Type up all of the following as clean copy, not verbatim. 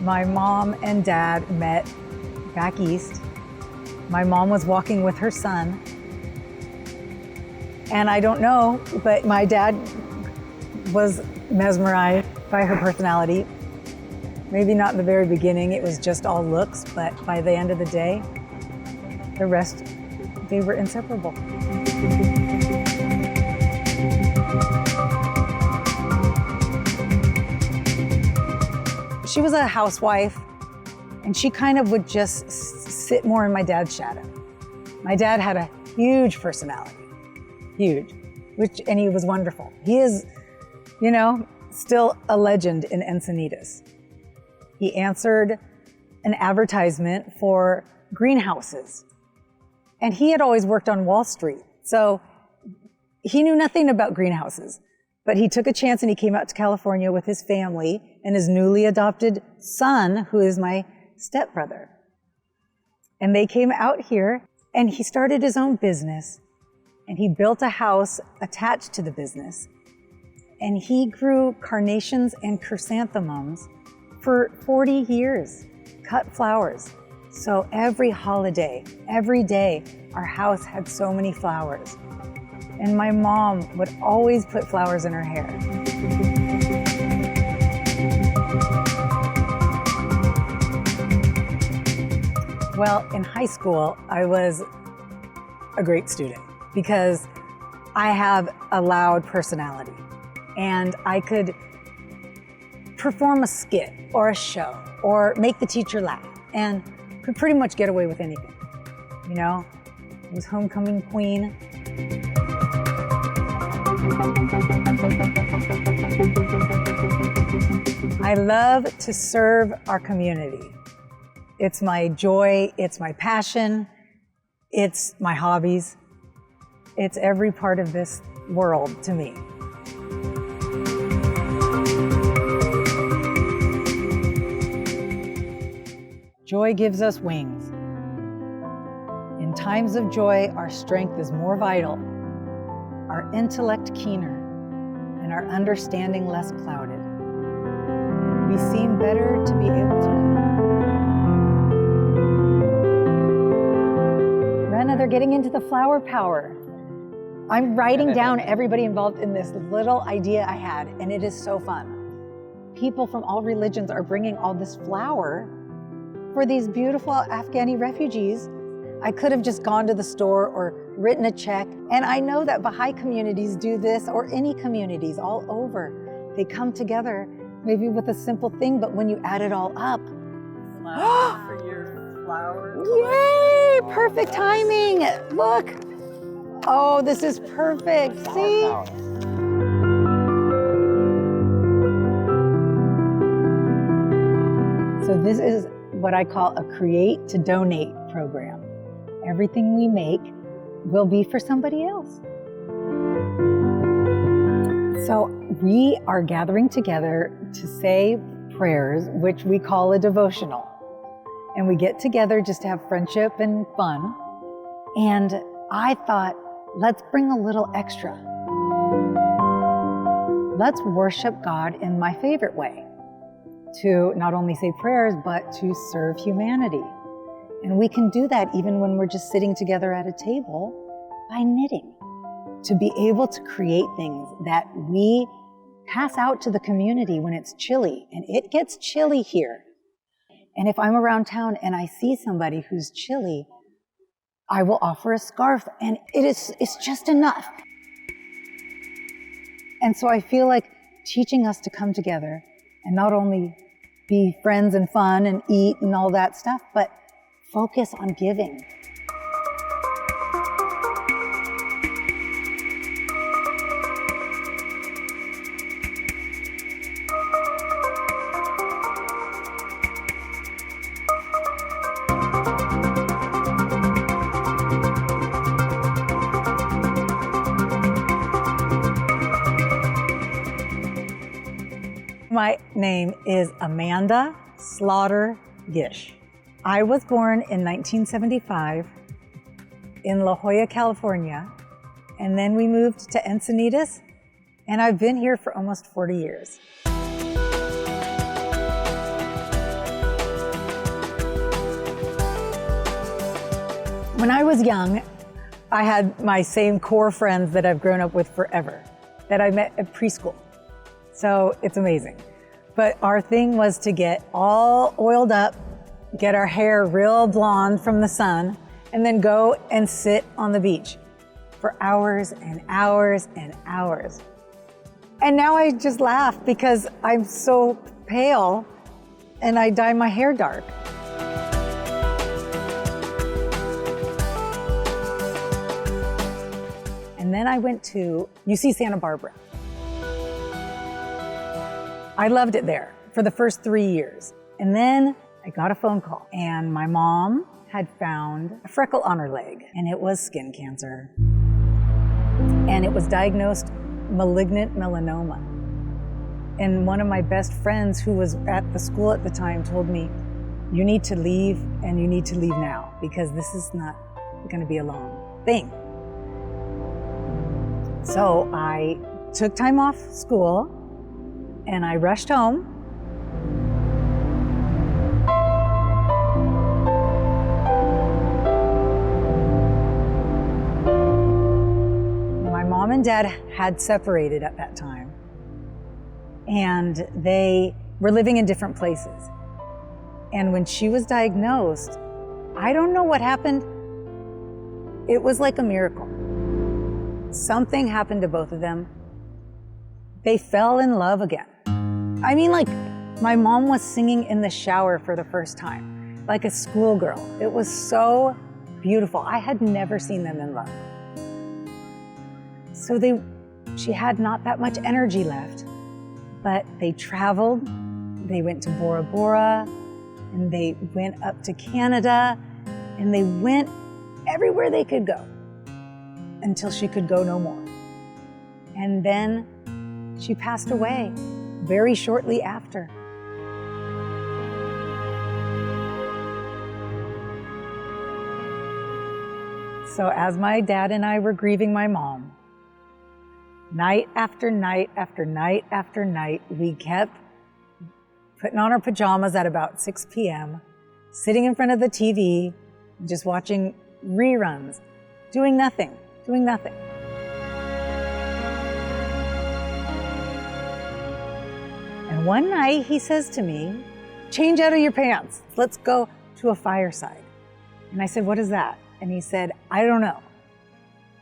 My mom and dad met back east. My mom was walking with her son. And I don't know, but my dad was mesmerized by her personality. Maybe not in the very beginning, it was just all looks, but by the end of the day, the rest, they were inseparable. She was a housewife, and she kind of would just sit more in my dad's shadow. My dad had a huge personality, huge, and he was wonderful. He is, still a legend in Encinitas. He answered an advertisement for greenhouses, and he had always worked on Wall Street, so he knew nothing about greenhouses. But he took a chance and he came out to California with his family and his newly adopted son, who is my stepbrother. And they came out here and he started his own business and he built a house attached to the business. And he grew carnations and chrysanthemums for 40 years, cut flowers. So every holiday, every day, our house had so many flowers. And my mom would always put flowers in her hair. Well, in high school, I was a great student because I have a loud personality and I could perform a skit or a show or make the teacher laugh and could pretty much get away with anything. I was homecoming queen. I love to serve our community. It's my joy, it's my passion, it's my hobbies. It's every part of this world to me. Joy gives us wings. In times of joy, our strength is more vital, our intellect keener, and our understanding less clouded. We seem better to be able to. Rena, they're getting into the flower power. I'm writing down everybody involved in this little idea I had, and it is so fun. People from all religions are bringing all this flour for these beautiful Afghani refugees. I could have just gone to the store or written a check. And I know that Baha'i communities do this, or any communities all over. They come together, maybe with a simple thing, but when you add it all up. For your flower. Yay! Perfect timing. Look. Oh, this is perfect. See? So this is what I call a create to donate program. Everything we make will be for somebody else. So we are gathering together to say prayers, which we call a devotional. And we get together just to have friendship and fun. And I thought, let's bring a little extra. Let's worship God in my favorite way. To not only say prayers, but to serve humanity. And we can do that even when we're just sitting together at a table by knitting. To be able to create things that we pass out to the community when it's chilly. And it gets chilly here. And if I'm around town and I see somebody who's chilly, I will offer a scarf, and it's just enough. And so I feel like teaching us to come together and not only be friends and fun and eat and all that stuff, but focus on giving. My name is Amanda Slaughter Gish. I was born in 1975 in La Jolla, California, and then we moved to Encinitas, and I've been here for almost 40 years. When I was young, I had my same core friends that I've grown up with forever, that I met at preschool. So it's amazing. But our thing was to get all oiled up, get our hair real blonde from the sun, and then go and sit on the beach for hours and hours and hours. And now I just laugh because I'm so pale and I dye my hair dark. And then I went to UC Santa Barbara. I loved it there for the first 3 years. And then I got a phone call and my mom had found a freckle on her leg and it was skin cancer. And it was diagnosed malignant melanoma. And one of my best friends who was at the school at the time told me, you need to leave and you need to leave now because this is not going to be a long thing. So I took time off school and I rushed home. My mom and dad had separated at that time, and they were living in different places. And when she was diagnosed, I don't know what happened. It was like a miracle. Something happened to both of them. They fell in love again. I mean, like, my mom was singing in the shower for the first time, like a schoolgirl. It was so beautiful. I had never seen them in love. So she had not that much energy left, but they traveled. They went to Bora Bora, and they went up to Canada, and they went everywhere they could go until she could go no more. And then she passed away very shortly after. So as my dad and I were grieving my mom, night after night after night after night, we kept putting on our pajamas at about 6 p.m., sitting in front of the TV, just watching reruns, doing nothing. And one night he says to me, change out of your pants. Let's go to a fireside. And I said, what is that? And he said, I don't know.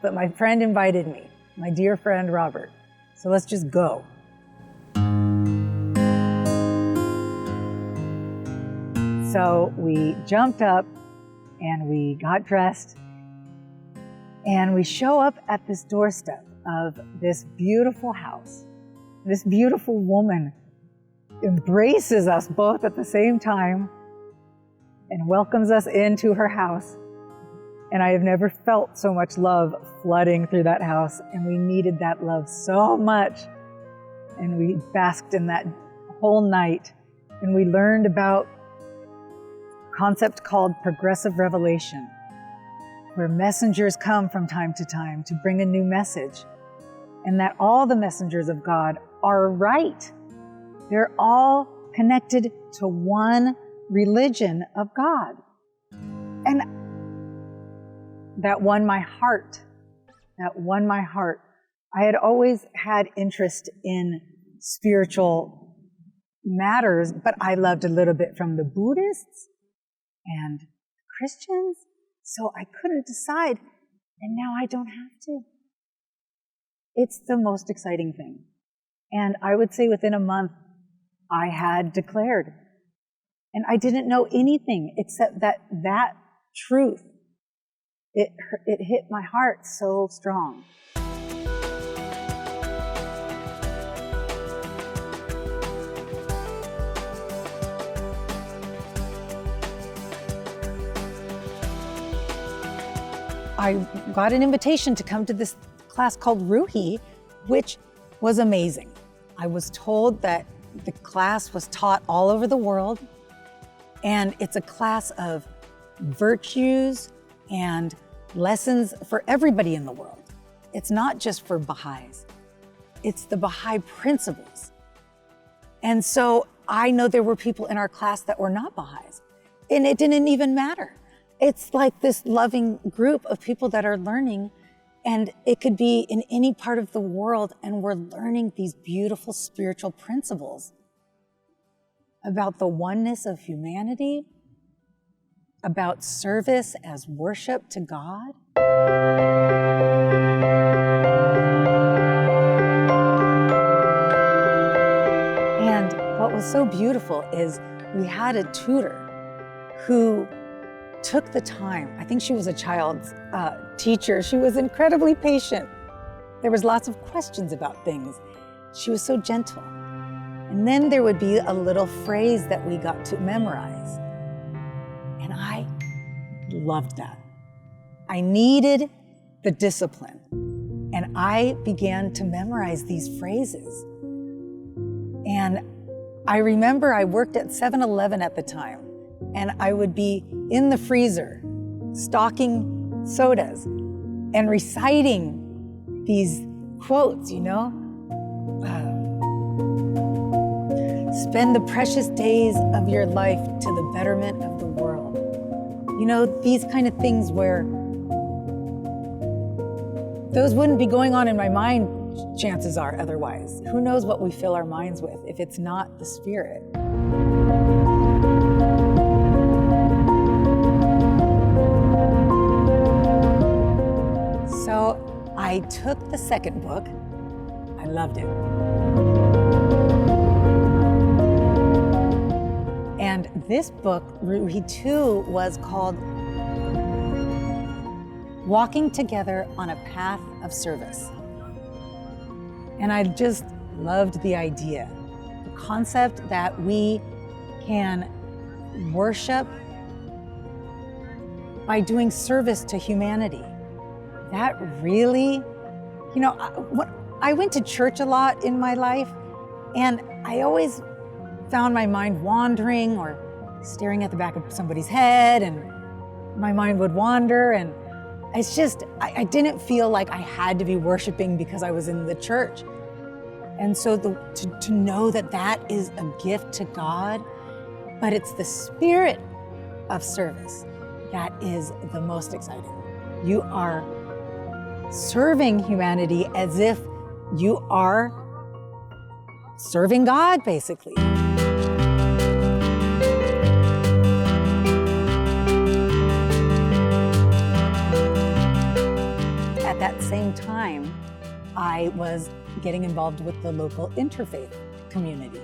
But my friend invited me, my dear friend Robert. So let's just go. So we jumped up and we got dressed. And we show up at this doorstep of this beautiful house. This beautiful woman embraces us both at the same time and welcomes us into her house. And I have never felt so much love flooding through that house. And we needed that love so much. And we basked in that whole night. And we learned about a concept called progressive revelation, where messengers come from time to time to bring a new message, and that all the messengers of God are right. They're all connected to one religion of God. And that won my heart. I had always had interest in spiritual matters, but I loved a little bit from the Buddhists and Christians. So I couldn't decide, and now I don't have to. It's the most exciting thing. And I would say within a month, I had declared. And I didn't know anything except that truth. It hit my heart so strong. I got an invitation to come to this class called Ruhi, which was amazing. I was told that the class was taught all over the world, and it's a class of virtues and lessons for everybody in the world. It's not just for Baha'is. It's the Baha'i principles. And so I know there were people in our class that were not Baha'is, and it didn't even matter. it's like this loving group of people that are learning, and it could be in any part of the world, and we're learning these beautiful spiritual principles about the oneness of humanity, about service as worship to God. And what was so beautiful is we had a tutor who took the time. I think she was a child's teacher. She was incredibly patient. There was lots of questions about things. She was so gentle. And then there would be a little phrase that we got to memorize. And I loved that. I needed the discipline. And I began to memorize these phrases. And I remember I worked at 7-Eleven at the time, and I would be in the freezer stocking sodas and reciting these quotes, you know? Spend the precious days of your life to the betterment of the world. You know, these kind of things where those wouldn't be going on in my mind, chances are, otherwise. Who knows what we fill our minds with if it's not the Spirit? So I took the second book. I loved it. And this book, Ruhi 2, was called Walking Together on a Path of Service. And I just loved the idea, the concept that we can worship by doing service to humanity. That really, you know, I went to church a lot in my life, and I always found my mind wandering or staring at the back of somebody's head, and my mind would wander, and it's just, I didn't feel like I had to be worshiping because I was in the church. And so to know that that is a gift to God, but it's the spirit of service that is the most exciting. You are serving humanity as if you are serving God, basically. At that same time, I was getting involved with the local interfaith community,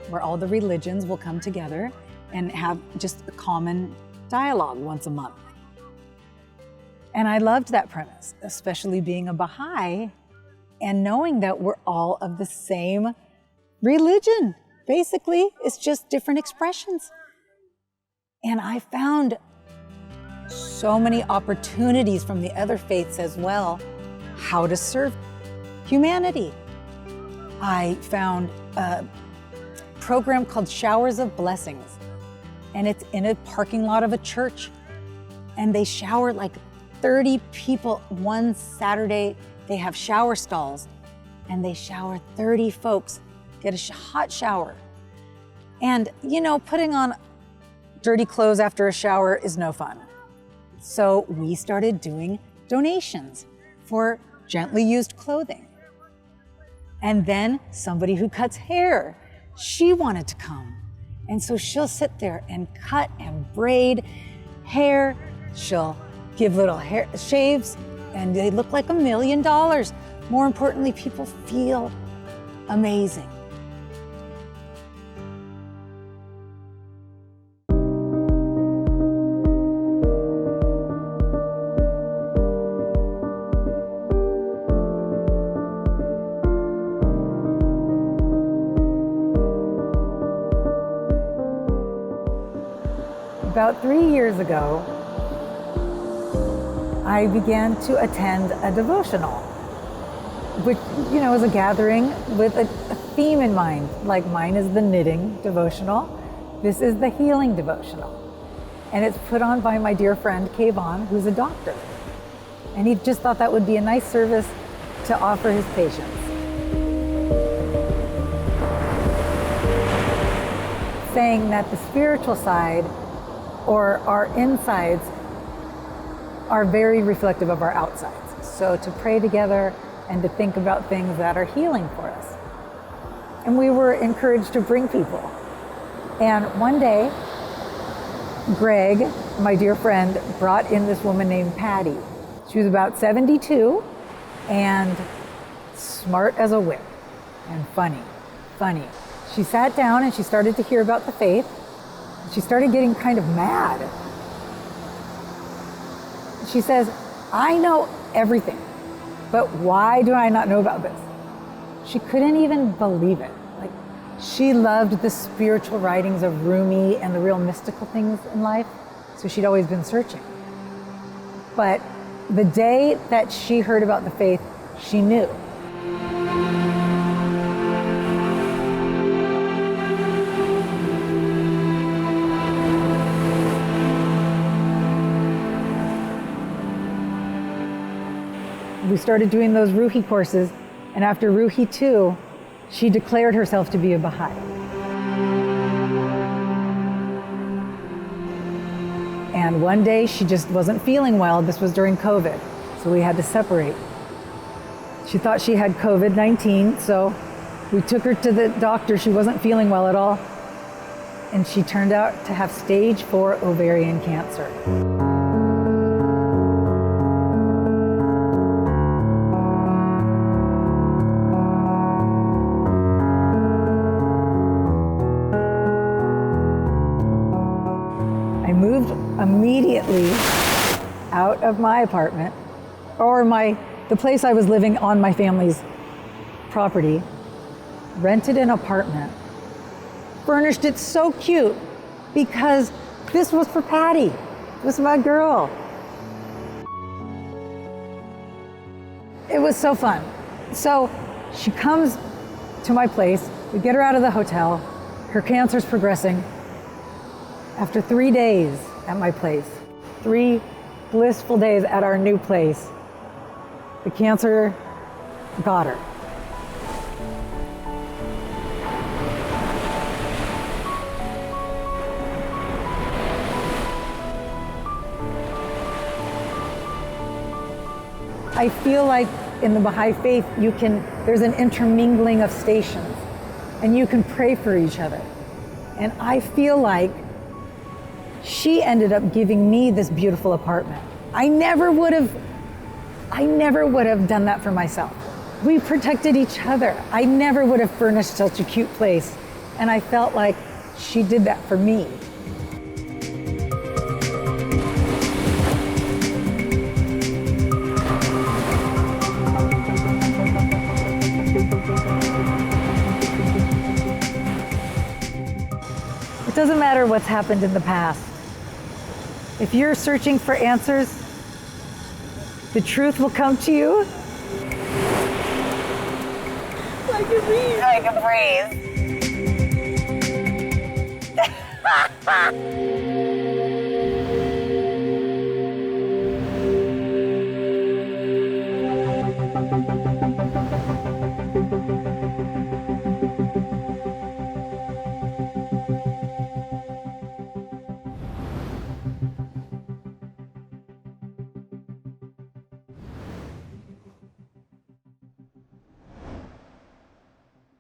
where all the religions will come together and have just a common dialogue once a month. And I loved that premise, especially being a Baha'i and knowing that we're all of the same religion. Basically, it's just different expressions. And I found so many opportunities from the other faiths as well, how to serve humanity. I found a program called Showers of Blessings, and it's in a parking lot of a church. And they shower like 30 people one Saturday. They have shower stalls, and they shower 30 folks, get a hot shower. And you know, putting on dirty clothes after a shower is no fun. So we started doing donations for gently used clothing. And then somebody who cuts hair, she wanted to come. And so she'll sit there and cut and braid hair. She'll give little hair shaves, and they look like $1 million. More importantly, people feel amazing. About 3 years ago, I began to attend a devotional, which, you know, is a gathering with a theme in mind. Like mine is the knitting devotional. This is the healing devotional. And it's put on by my dear friend, Kayvon, who's a doctor. And he just thought that would be a nice service to offer his patients. Saying that the spiritual side or our insides are very reflective of our outsides. So to pray together and to think about things that are healing for us. And we were encouraged to bring people. And one day, Greg, my dear friend, brought in this woman named Patty. She was about 72 and smart as a whip and funny. She sat down and she started to hear about the faith. She started getting kind of mad. She says, I know everything, but why do I not know about this? She couldn't even believe it. Like, she loved the spiritual writings of Rumi and the real mystical things in life, so she'd always been searching. But the day that she heard about the faith, she knew. We started doing those Ruhi courses, and after Ruhi 2, she declared herself to be a Baha'i. And one day she just wasn't feeling well. This was during COVID, so we had to separate. She thought she had COVID-19, so we took her to the doctor. She wasn't feeling well at all, and she turned out to have stage 4 ovarian cancer. I moved immediately out of my apartment, or the place I was living on my family's property, rented an apartment, furnished it so cute because this was for Patty. This was my girl. It was so fun. So she comes to my place, we get her out of the hotel, her cancer's progressing. After 3 days at my place, 3 blissful days at our new place, the cancer got her. I feel like in the Baha'i faith, there's an intermingling of stations, and you can pray for each other. And I feel like she ended up giving me this beautiful apartment. I never would have done that for myself. We protected each other. I never would have furnished such a cute place. And I felt like she did that for me. It doesn't matter what's happened in the past. If you're searching for answers, the truth will come to you. Like a breeze. Like a breeze.